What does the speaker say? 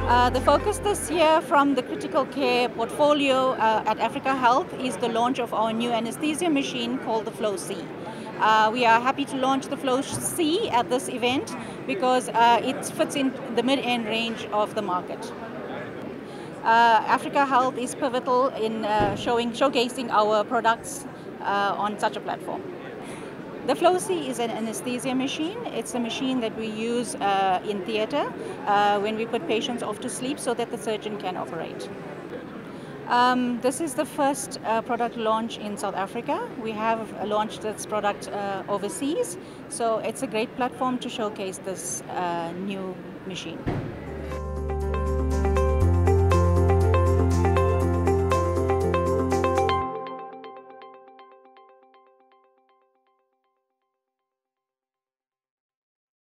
The focus this year from the critical care portfolio at Africa Health is the launch of our new anesthesia machine called the Flow C. We are happy to launch the Flow C at this event because it fits in the mid-end range of the market. Africa Health is pivotal in showcasing our products on such a platform. The Flow C is an anesthesia machine. It's a machine that we use in theatre when we put patients off to sleep so that the surgeon can operate. This is the first product launch in South Africa. We have launched this product overseas, so it's a great platform to showcase this new machine.